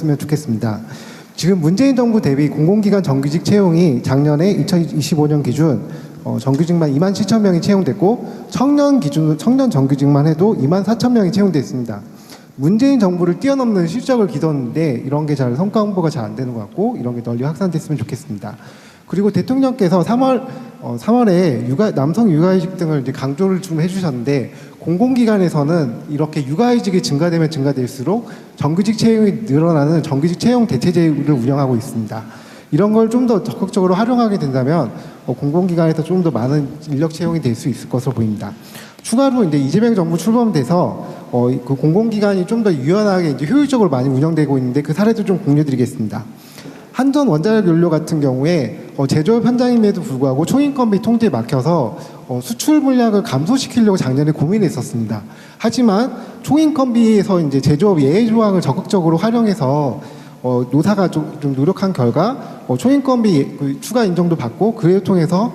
주셨으면 좋겠습니다. 지금 문재인 정부 대비 공공기관 정규직 채용이 작년에 2025년 기준 정규직만 2만 7천 명이 채용됐고 청년 정규직만 해도 2만 4천 명이 채용됐습니다. 문재인 정부를 뛰어넘는 실적을 기뒀는데 이런 게 잘 성과 홍보가 잘 안 되는 것 같고 이런 게 널리 확산됐으면 좋겠습니다. 그리고 대통령께서 3월에 남성 육아휴직 등을 이제 강조를 좀 해주셨는데 공공기관에서는 이렇게 육아휴직이 증가되면 증가될수록 정규직 채용이 늘어나는 정규직 채용 대체제를 운영하고 있습니다. 이런 걸 좀 더 적극적으로 활용하게 된다면 공공기관에서 좀 더 많은 인력 채용이 될 수 있을 것으로 보입니다. 추가로 이제 이재명 정부 출범돼서 그 공공기관이 좀 더 유연하게 이제 효율적으로 많이 운영되고 있는데 그 사례도 좀 공유드리겠습니다. 한전 원자력 연료 같은 경우에 제조업 현장임에도 불구하고 초인건비 통제에 막혀서 수출 물량을 감소시키려고 작년에 고민했었습니다. 하지만 초인건비에서 이제 제조업 예외 조항을 적극적으로 활용해서 노사가 좀 노력한 결과 초인건비 추가 인정도 받고 그를 통해서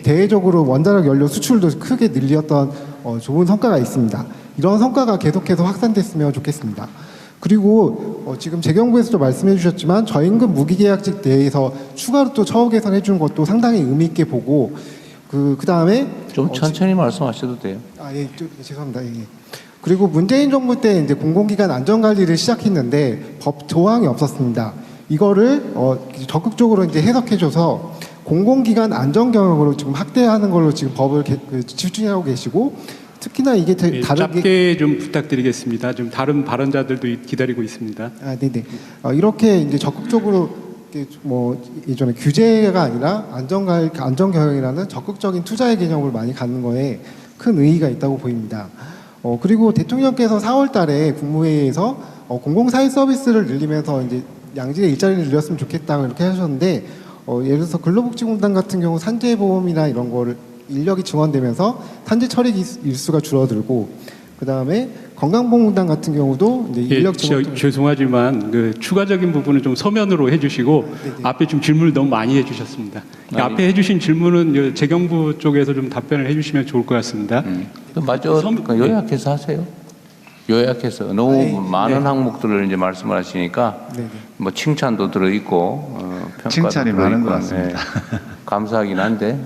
대외적으로 원자력 연료 수출도 크게 늘렸던 좋은 성과가 있습니다. 이런 성과가 계속해서 확산됐으면 좋겠습니다. 그리고 지금 재경부에서도 말씀해 주셨지만 저임금 무기계약직 내에서 추가로 또 처우 개선해 준 것도 상당히 의미 있게 보고 그 다음에 좀 천천히 말씀하셔도 돼요. 예, 죄송합니다. 예. 그리고 문재인 정부 때 이제 공공기관 안전관리를 시작했는데 법 조항이 없었습니다. 이거를 적극적으로 이제 해석해줘서 공공기관 안전 경영으로 지금 확대하는 걸로 지금 법을 집중하고 계시고 특히나 이게 다르게 짧게 좀 부탁드리겠습니다. 좀 다른 발언자들도 기다리고 있습니다. 네네. 이렇게 이제 적극적으로 예전에 규제가 아니라 안전 경영이라는 적극적인 투자의 개념을 많이 갖는 거에 큰 의의가 있다고 보입니다. 그리고 대통령께서 4월달에 국무회의에서 공공사회 서비스를 늘리면서 이제 양질의 일자리를 늘렸으면 좋겠다 이렇게 하셨는데 예를 들어서 근로복지공단 같은 경우 산재보험이나 이런 거를 인력이 증원되면서 산재 처리 일수가 줄어들고 그 다음에 건강보험공단 같은 경우도 이제 인력 증원 죄송하지만 그 추가적인 부분은 좀 서면으로 해주시고 네네. 앞에 좀 질문을 너무 많이 해주셨습니다. 앞에 해주신 질문은 재경부 쪽에서 좀 답변을 해주시면 좋을 것 같습니다. 맞아. 요약해서 하세요. 요약해서 너무 많은 항목들을 이제 말씀을 하시니까 네네. 뭐 칭찬도 들어있고 평가도 칭찬이 많은 것 같습니다. 감사하긴 한데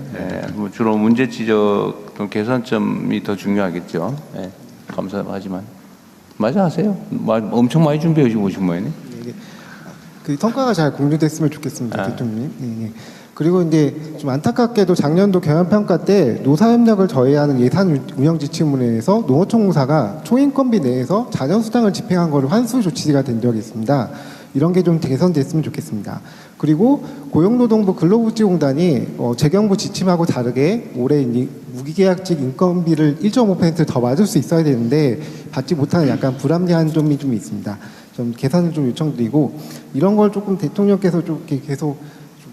뭐 주로 문제 지적 또 개선점이 더 중요하겠죠. 감사하지만 맞아 하세요. 엄청 많이 준비해 오신 모양이네. 그 성과가 잘 공유됐으면 좋겠습니다, 대통령님. 네. 그리고 이제 좀 안타깝게도 작년도 경영평가 때 노사협력을 저해하는 예산 운영 지침문에서 농어촌공사가 초인건비 내에서 자녀수당을 집행한 거를 환수 조치가 된 적이 있습니다. 이런 게 좀 개선됐으면 좋겠습니다. 그리고 고용노동부 근로복지공단이 재경부 지침하고 다르게 올해 무기계약직 인건비를 1.5%더 맞을 수 있어야 되는데 받지 못하는 약간 불합리한 점이 좀 있습니다. 좀 개선을 좀 요청드리고 이런 걸 조금 대통령께서 좀 이렇게 계속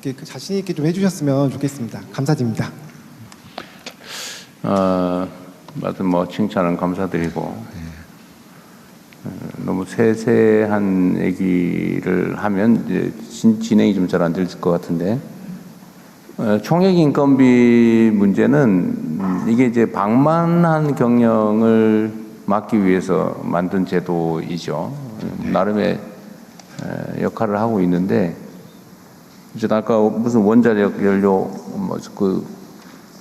이렇게 자신 있게 좀 해주셨으면 좋겠습니다. 감사드립니다. 하여튼 뭐 칭찬은 감사드리고 너무 세세한 얘기를 하면 이제 진행이 좀 잘 안 될 것 같은데 총액 인건비 문제는 이게 이제 방만한 경영을 막기 위해서 만든 제도이죠. 나름의 역할을 하고 있는데 이제 아까 무슨 원자력 연료 그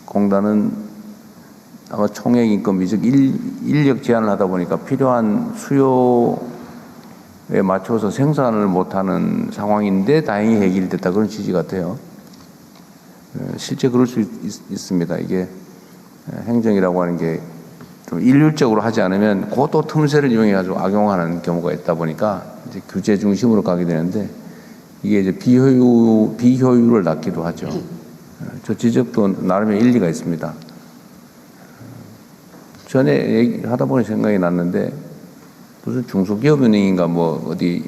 공단은 아마 총액 인건비 즉 인력 제한을 하다 보니까 필요한 수요에 맞춰서 생산을 못하는 상황인데 다행히 해결됐다 그런 취지 같아요. 실제 그럴 수 있습니다. 이게 행정이라고 하는 게 좀 일률적으로 하지 않으면 고도 틈새를 이용해가지고 악용하는 경우가 있다 보니까 이제 규제 중심으로 가게 되는데 이게 이제 비효율을 낳기도 하죠. 저 지적도 나름의 일리가 있습니다. 전에 얘기하다 보니 생각이 났는데 무슨 중소기업은행인가 뭐 어디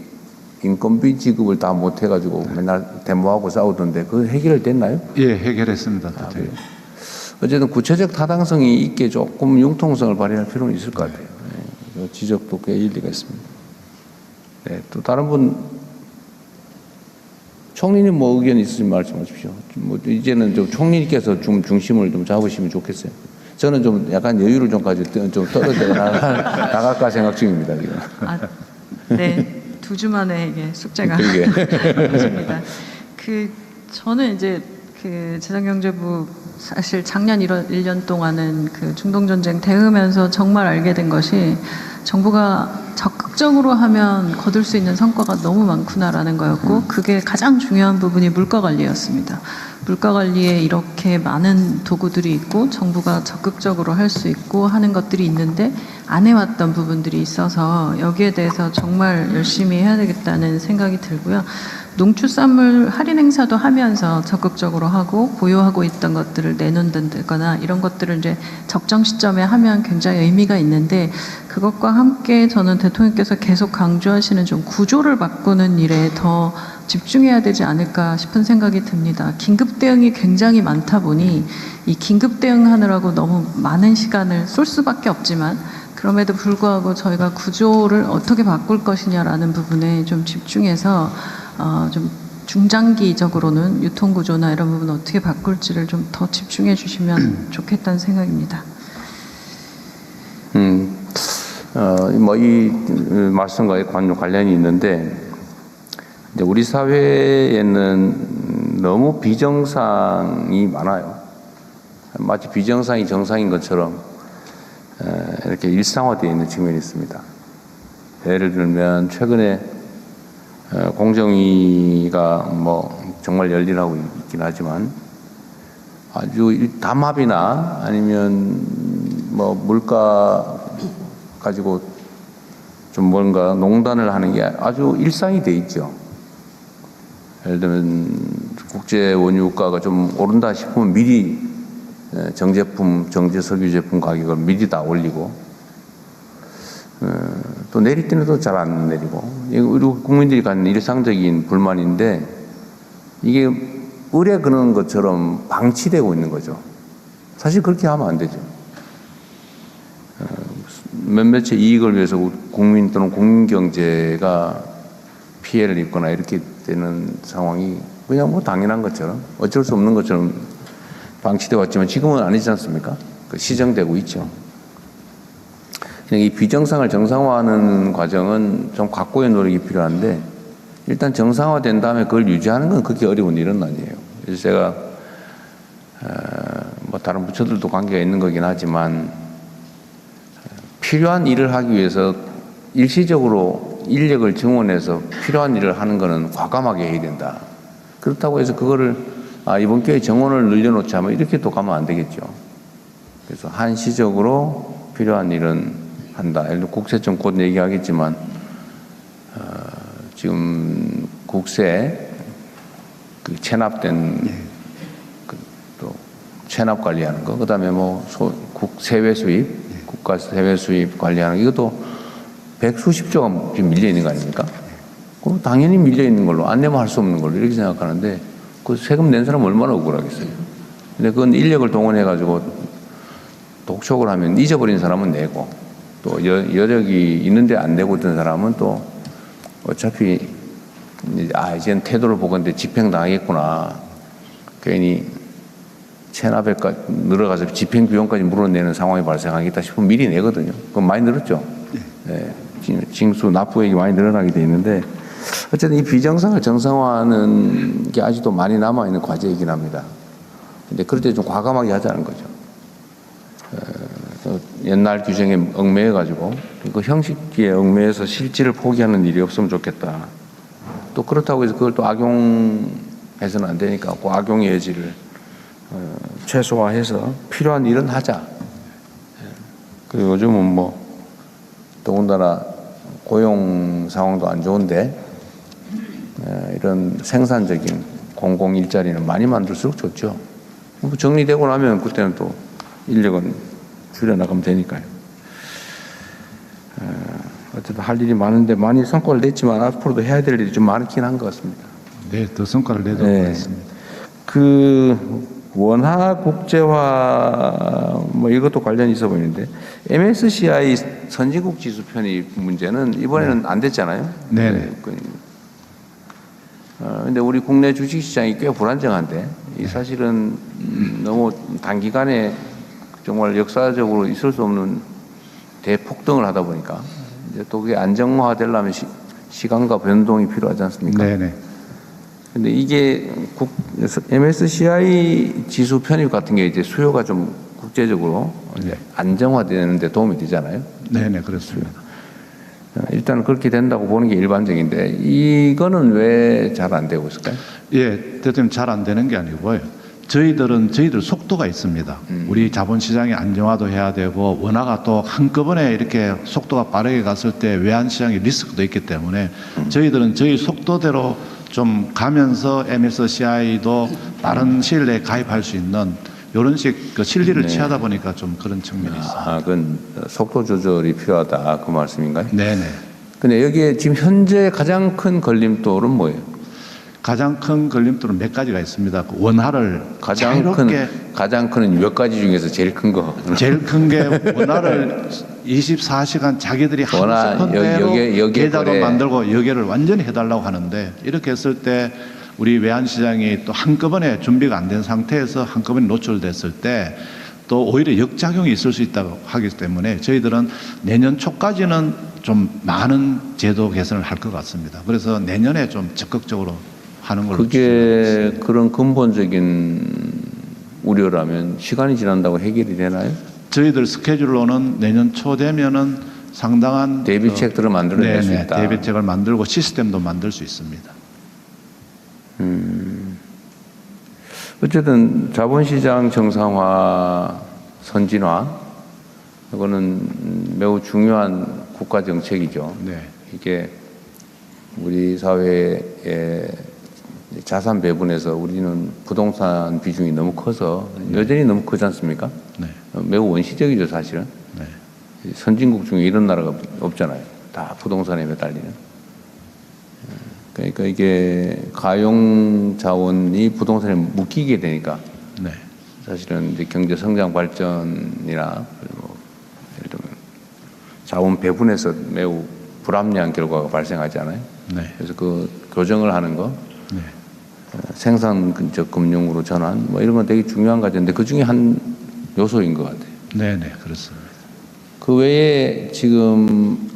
인건비 지급을 다 못해가지고 맨날 데모하고 싸우던데 그거 해결됐나요? 예, 해결했습니다. 어쨌든 구체적 타당성이 있게 조금 융통성을 발휘할 필요는 있을 것 같아요. 지적도 꽤 일리가 있습니다. 네, 또 다른 분 총리님 뭐 의견 있으시면 말씀하십시오. 뭐 이제는 좀 총리님께서 좀 중심을 좀 잡으시면 좋겠어요. 저는 좀 약간 여유를 좀 가지고 좀 떨어져 나갈까 생각 중입니다. 지금. 네, 2주 만에 이게 숙제가 그러게. 맞습니다. 저는 이제 재정경제부 사실 작년 1년 동안은 중동전쟁 대응하면서 정말 알게 된 것이 정부가 적극적으로 하면 거둘 수 있는 성과가 너무 많구나라는 거였고 그게 가장 중요한 부분이 물가 관리였습니다. 물가 관리에 이렇게 많은 도구들이 있고 정부가 적극적으로 할 수 있고 하는 것들이 있는데 안 해왔던 부분들이 있어서 여기에 대해서 정말 열심히 해야 되겠다는 생각이 들고요. 농축산물 할인 행사도 하면서 적극적으로 하고 보유하고 있던 것들을 내놓는다거나 이런 것들을 이제 적정 시점에 하면 굉장히 의미가 있는데 그것과 함께 저는 대통령께서 계속 강조하시는 좀 구조를 바꾸는 일에 더 집중해야 되지 않을까 싶은 생각이 듭니다. 긴급 대응이 굉장히 많다 보니 이 긴급 대응하느라고 너무 많은 시간을 쏠 수밖에 없지만 그럼에도 불구하고 저희가 구조를 어떻게 바꿀 것이냐라는 부분에 좀 집중해서 좀 중장기적으로는 유통구조나 이런 부분 어떻게 바꿀지를 좀 더 집중해 주시면 좋겠다는 생각입니다. 이 말씀과 관련이 있는데 이제 우리 사회에는 너무 비정상이 많아요. 마치 비정상이 정상인 것처럼 이렇게 일상화되어 있는 측면이 있습니다. 예를 들면 최근에 공정위가 정말 열일하고 있긴 하지만 아주 담합이나 아니면 물가 가지고 좀 뭔가 농단을 하는 게 아주 일상이 돼 있죠. 예를 들면 국제 원유가가 좀 오른다 싶으면 미리 정제 석유 제품 가격을 미리 다 올리고 또 내릴 때는 또 잘 안 내리고 우리 국민들이 갖는 일상적인 불만인데 이게 의뢰 그는 것처럼 방치되고 있는 거죠. 사실 그렇게 하면 안 되죠. 몇몇의 이익을 위해서 국민 또는 국민경제가 피해를 입거나 이렇게 되는 상황이 그냥 당연한 것처럼 어쩔 수 없는 것처럼 방치되어 왔지만 지금은 아니지 않습니까? 시정되고 있죠. 이 비정상을 정상화하는 과정은 좀 각고의 노력이 필요한데 일단 정상화된 다음에 그걸 유지하는 건 그렇게 어려운 일은 아니에요. 그래서 제가 다른 부처들도 관계가 있는 거긴 하지만 필요한 일을 하기 위해서 일시적으로 인력을 증원해서 필요한 일을 하는 거는 과감하게 해야 된다. 그렇다고 해서 그거를 이번 기회에 정원을 늘려놓자 하면 이렇게 또 가면 안 되겠죠. 그래서 한시적으로 필요한 일은 한다. 예를 들어 국세청 곧 얘기하겠지만 지금 국세 체납된 또 체납 관리하는 거, 그다음에 세외 수입, 국가 세외 수입 관리하는 거, 이것도 백수십조가 지금 밀려 있는 거 아닙니까? 그럼 당연히 밀려 있는 걸로 안 내면 할 수 없는 걸로 이렇게 생각하는데 그 세금 낸 사람 얼마나 억울하겠어요. 근데 그건 인력을 동원해가지고 독촉을 하면 잊어버린 사람은 내고 또 여력이 있는데 안 내고 있던 사람은 또 어차피 이제는 태도를 보건데 집행당하겠구나. 괜히 체납에 늘어가서 집행 비용까지 물어내는 상황이 발생하겠다 싶으면 미리 내거든요. 그건 많이 늘었죠. 네. 징수 납부액이 많이 늘어나게 돼 있는데 어쨌든 이 비정상을 정상화하는 게 아직도 많이 남아있는 과제이긴 합니다. 근데 그럴 때 좀 과감하게 하자는 거죠. 옛날 규정에 얽매여가지고 그 형식에 얽매여서 실질을 포기하는 일이 없으면 좋겠다. 또 그렇다고 해서 그걸 또 악용해서는 안 되니까 그 악용의 여지를 최소화해서 필요한 일은 하자. 그리고 요즘은 더군다나 고용 상황도 안 좋은데 이런 생산적인 공공 일자리는 많이 만들수록 좋죠. 정리되고 나면 그때는 또 인력은 줄여나가면 되니까요. 어쨌든 할 일이 많은데 많이 성과를 냈지만 앞으로도 해야 될 일이 좀 많긴 한 것 같습니다. 네, 더 성과를 내도록 하겠습니다. 원화 국제화 이것도 관련이 있어 보이는데 MSCI 선진국 지수 편입 문제는 이번에는 안 됐잖아요. 네. 근데 우리 국내 주식 시장이 꽤 불안정한데 이 사실은 너무 단기간에 정말 역사적으로 있을 수 없는 대폭등을 하다 보니까 이제 또 그게 안정화되려면 시간과 변동이 필요하지 않습니까? 네네. 근데 이게 MSCI 지수 편입 같은 게 이제 수요가 좀 국제적으로 이제 안정화되는 데 도움이 되잖아요. 네네, 그렇습니다. 일단 그렇게 된다고 보는 게 일반적인데 이거는 왜 잘 안 되고 있을까요? 예, 대통령 잘 안 되는 게 아니고요. 저희들 속도가 있습니다. 우리 자본시장이 안정화도 해야 되고 원화가 또 한꺼번에 이렇게 속도가 빠르게 갔을 때 외환시장의 리스크도 있기 때문에 저희들은 저희 속도대로 좀 가면서 MSCI도 빠른 시일 내에 가입할 수 있는 이런 식 그 실리를 취하다 보니까 좀 그런 측면이 있어요. 아, 그건 속도 조절이 필요하다 그 말씀인가요? 네네. 근데 여기에 지금 현재 가장 큰 걸림돌은 뭐예요? 가장 큰 걸림돌은 몇 가지가 있습니다. 그 원화를 가장 큰 몇 가지 중에서 제일 큰 거. 제일 큰 게 원화를 24시간 자기들이 한 원화, 세컨대로 여기에 계좌로 거래. 만들고 여기를 완전히 해달라고 하는데 이렇게 했을 때 우리 외환시장이 또 한꺼번에 준비가 안 된 상태에서 한꺼번에 노출됐을 때 또 오히려 역작용이 있을 수 있다고 하기 때문에 저희들은 내년 초까지는 좀 많은 제도 개선을 할 것 같습니다. 그래서 내년에 좀 적극적으로 하는 걸로 그게 그런 근본적인 우려라면 시간이 지난다고 해결이 되나요? 저희들 스케줄로는 내년 초 되면은 상당한 대비책들을 만들어낼 수 있다. 대비책을 만들고 시스템도 만들 수 있습니다. 어쨌든 자본시장 정상화, 선진화 이거는 매우 중요한 국가 정책이죠. 네. 이게 우리 사회의 자산 배분에서 우리는 부동산 비중이 너무 커서 여전히 너무 크지 않습니까? 네. 매우 원시적이죠, 사실은. 네. 선진국 중에 이런 나라가 없잖아요. 다 부동산에 매달리는. 그러니까 이게 가용 자원이 부동산에 묶이게 되니까 네. 사실은 이제 경제 성장 발전이나 뭐 예를 들면 자원 배분에서 매우 불합리한 결과가 발생하잖아요. 네. 그래서 그 교정을 하는 거, 네. 생산적 금융으로 전환, 뭐 이런 건 되게 중요한 과제인데 그 중에 한 요소인 것 같아요. 네, 네, 그렇습니다. 그 외에 지금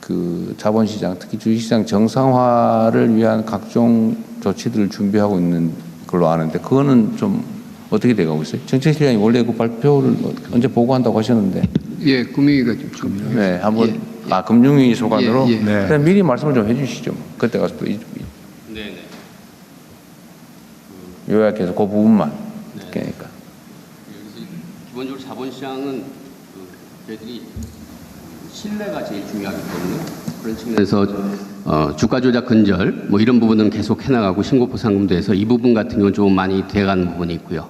그 자본시장, 특히 주식시장 정상화를 위한 각종 조치들을 준비하고 있는 걸로 아는데 그거는 좀 어떻게 돼가고 있어요? 정책실장이 원래 그 발표를 언제 보고한다고 하셨는데. 예, 금융위가 좀. 네, 한번 예, 금융위 소관으로. 예, 예. 네. 그냥 미리 말씀을 좀 해주시죠. 그때 가서 또 네네. 요약해서 그 부분만. 그러니까. 기본적으로 자본시장은 저희들이 신뢰가 제일 중요하기 때문에 그런 측면에서 주가 조작 근절 뭐 이런 부분은 계속 해나가고 신고포 상금도 해서 이 부분 같은 경우는 좀 많이 돼가는 부분이 있고요.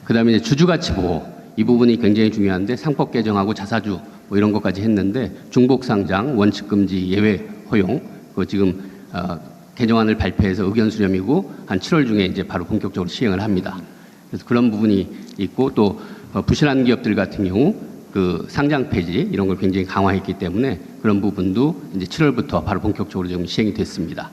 그다음에 이제 주주가치 보호 이 부분이 굉장히 중요한데 상법 개정하고 자사주 뭐 이런 것까지 했는데 중복 상장 원칙 금지 예외 허용 그 지금 개정안을 발표해서 의견 수렴이고 한 7월 중에 이제 바로 본격적으로 시행을 합니다. 그래서 그런 부분이 있고 또 부실한 기업들 같은 경우 그 상장 폐지 이런 걸 굉장히 강화했기 때문에 그런 부분도 이제 7월부터 바로 본격적으로 지금 시행이 됐습니다.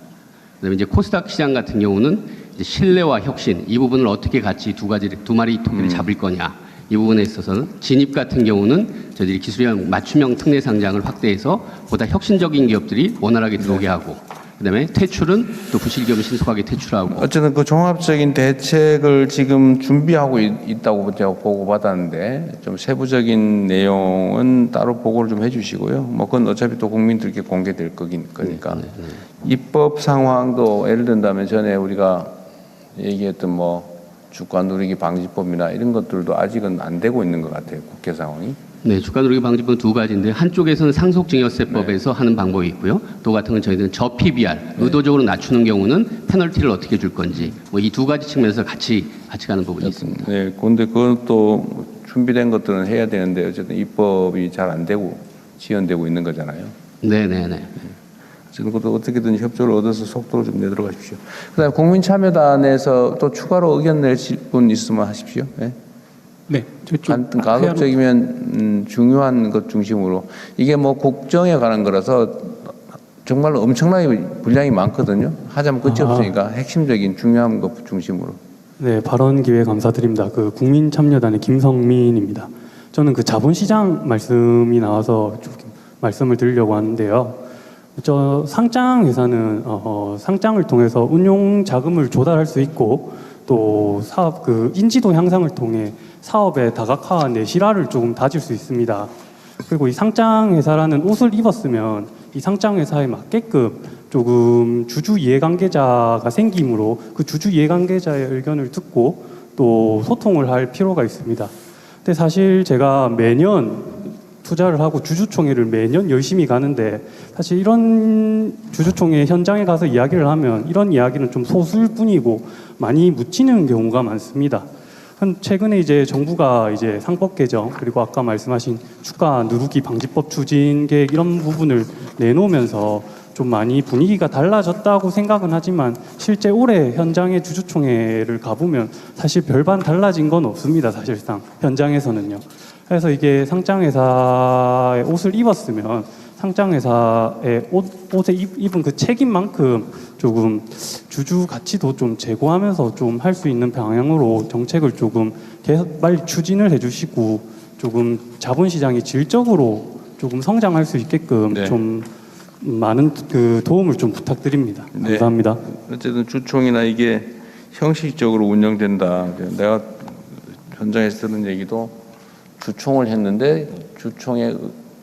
그다음에 이제 코스닥 시장 같은 경우는 이제 신뢰와 혁신 이 부분을 어떻게 같이 두 마리 토끼를 잡을 거냐 이 부분에 있어서는 진입 같은 경우는 저희들이 기술형 맞춤형 특례 상장을 확대해서 보다 혁신적인 기업들이 원활하게 들어오게 하고 그다음에 퇴출은 또 부실 기업을 신속하게 퇴출하고 어쨌든 그 종합적인 대책을 지금 준비하고 있다고 제가 보고 받았는데 좀 세부적인 내용은 따로 보고를 좀 해주시고요. 뭐 그건 어차피 또 국민들께 공개될 거니까 입법 상황도 예를 든다면 전에 우리가 얘기했던 뭐 주가 누리기 방지법이나 이런 것들도 아직은 안 되고 있는 것 같아요. 국회 상황이. 네, 주가 누리기 방지법은 두 가지인데 한쪽에서는 상속증여세법에서 하는 방법이 있고요. 또 같은 건 저희들은 저PBR 의도적으로 낮추는 경우는 페널티를 어떻게 줄 건지 뭐 이 두 가지 측면에서 같이 가는 부분이 있습니다. 네, 그런데 그것도 준비된 것들은 해야 되는데 어쨌든 입법이 잘 안 되고 지연되고 있는 거잖아요. 네, 네, 네. 지금 그것도 어떻게든 협조를 얻어서 속도를 좀 내들어가십시오. 그다음에 국민참여단에서 또 추가로 의견 내실 분 있으면 하십시오. 네. 네, 저쪽 가급적이면 중요한 것 중심으로 이게 뭐 국정에 관한 거라서 정말로 엄청나게 분량이 많거든요. 하자면 끝이 없으니까 핵심적인 중요한 것 중심으로. 네, 발언 기회 감사드립니다. 그 국민참여단의 김성민입니다. 저는 그 자본시장 말씀이 나와서 좀 말씀을 드리려고 하는데요. 저 상장 회사는 상장을 통해서 운용 자금을 조달할 수 있고 또 사업 그 인지도 향상을 통해 사업의 다각화와 내실화를 조금 다질 수 있습니다. 그리고 이 상장 회사라는 옷을 입었으면 이 상장 회사에 맞게끔 조금 주주 이해관계자가 생기므로 그 주주 이해관계자의 의견을 듣고 또 소통을 할 필요가 있습니다. 근데 사실 제가 매년 투자를 하고 주주총회를 매년 열심히 가는데 사실 이런 주주총회 현장에 가서 이야기를 하면 이런 이야기는 좀 소수일 뿐이고 많이 묻히는 경우가 많습니다. 최근에 이제 정부가 이제 상법 개정 그리고 아까 말씀하신 주가 누르기 방지법 추진 계획 이런 부분을 내놓으면서 좀 많이 분위기가 달라졌다고 생각은 하지만 실제 올해 현장의 주주총회를 가보면 사실 별반 달라진 건 없습니다. 사실상 현장에서는요. 그래서 이게 상장회사의 옷을 입었으면 상장회사의 옷에 입은 그 책임만큼 조금 주주 가치도 좀 제고하면서 좀 할 수 있는 방향으로 정책을 조금 계속 빨리 추진을 해주시고 조금 자본시장이 질적으로 조금 성장할 수 있게끔 네. 좀 많은 그 도움을 좀 부탁드립니다. 감사합니다. 네. 어쨌든 주총이나 이게 형식적으로 운영된다. 내가 현장에서 들은 얘기도 주총을 했는데 주총의